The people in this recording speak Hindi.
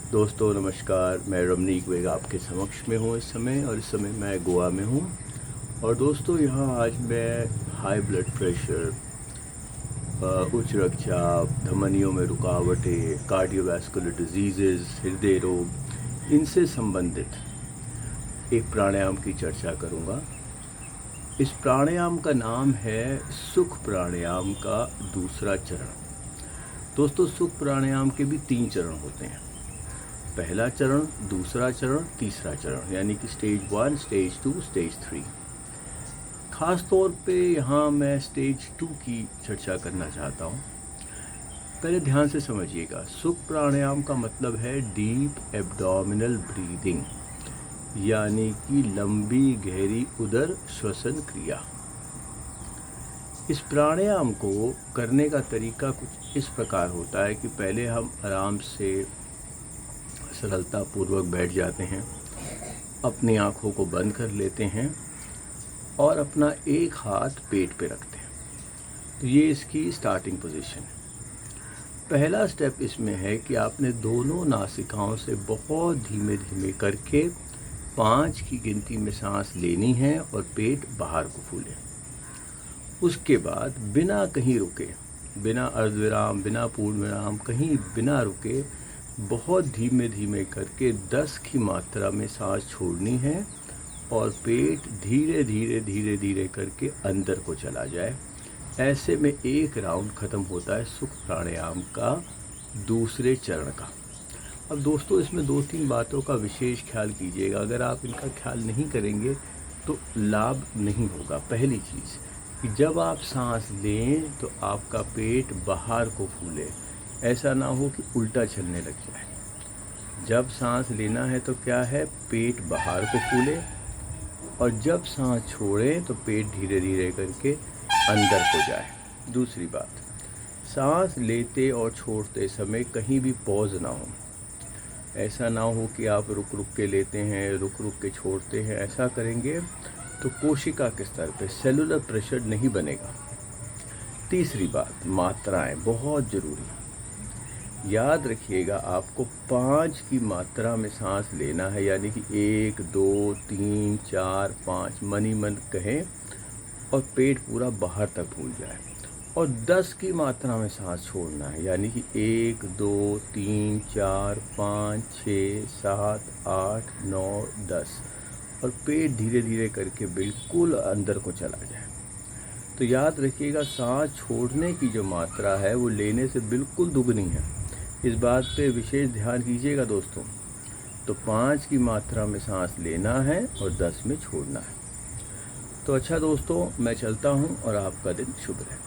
दोस्तों नमस्कार, मैं रमनीक वेग आपके समक्ष में हूँ इस समय, और इस समय मैं गोवा में हूँ। और दोस्तों यहाँ आज मैं हाई ब्लड प्रेशर, उच्च रक्तचाप, धमनियों में रुकावटें, कार्डियोवैस्कुलर डिजीज़, हृदय रोग, इनसे संबंधित एक प्राणायाम की चर्चा करूँगा। इस प्राणायाम का नाम है सुख प्राणायाम का दूसरा चरण। दोस्तों सुख प्राणायाम के भी 3 चरण होते हैं। पहला चरण, दूसरा चरण, तीसरा चरण, यानी कि स्टेज 1, स्टेज 2, स्टेज 3। ख़ास तौर पे यहाँ मैं स्टेज 2 की चर्चा करना चाहता हूँ। पहले ध्यान से समझिएगा, सुख प्राणायाम का मतलब है डीप एब्डोमिनल ब्रीदिंग, यानी कि लंबी गहरी उदर श्वसन क्रिया। इस प्राणायाम को करने का तरीका कुछ इस प्रकार होता है कि पहले हम आराम से सरलतापूर्वक बैठ जाते हैं, अपनी आँखों को बंद कर लेते हैं और अपना एक हाथ पेट पे रखते हैं। तो ये इसकी स्टार्टिंग पोजीशन है। पहला स्टेप इसमें है कि आपने दोनों नासिकाओं से बहुत धीमे धीमे करके 5 की गिनती में सांस लेनी है और पेट बाहर को फूले। उसके बाद बिना कहीं रुके, बिना अर्धविराम, बिना पूर्ण विराम, कहीं बिना रुके बहुत धीमे धीमे करके 10 की मात्रा में सांस छोड़नी है और पेट धीरे धीरे धीरे धीरे करके अंदर को चला जाए। ऐसे में एक राउंड ख़त्म होता है सुख प्राणायाम का दूसरे चरण का। अब दोस्तों इसमें 2-3 बातों का विशेष ख्याल कीजिएगा। अगर आप इनका ख्याल नहीं करेंगे तो लाभ नहीं होगा। पहली चीज़ कि जब आप सांस लें तो आपका पेट बाहर को फूले, ऐसा ना हो कि उल्टा चलने लग जाए। जब सांस लेना है तो क्या है, पेट बाहर को फूले, और जब सांस छोड़ें तो पेट धीरे धीरे करके अंदर को जाए। दूसरी बात, सांस लेते और छोड़ते समय कहीं भी पॉज ना हो। ऐसा ना हो कि आप रुक रुक के लेते हैं, रुक रुक के छोड़ते हैं। ऐसा करेंगे तो कोशिका के स्तर पे सेलुलर प्रेशर नहीं बनेगा। तीसरी बात, मात्राएं बहुत ज़रूरी। याद रखिएगा, आपको 5 की मात्रा में सांस लेना है, यानी कि 1, 2, 3, 4, 5 मन ही मन कहें और पेट पूरा बाहर तक फूल जाए। और 10 की मात्रा में सांस छोड़ना है, यानी कि 1, 2, 3, 4, 5, 6, 7, 8, 9, 10, और पेट धीरे धीरे करके बिल्कुल अंदर को चला जाए। तो याद रखिएगा, सांस छोड़ने की जो मात्रा है वो लेने से बिल्कुल दुगनी है। इस बात पे विशेष ध्यान कीजिएगा दोस्तों। तो 5 की मात्रा में सांस लेना है और 10 में छोड़ना है। तो अच्छा दोस्तों, मैं चलता हूँ और आपका दिन शुभ रहे।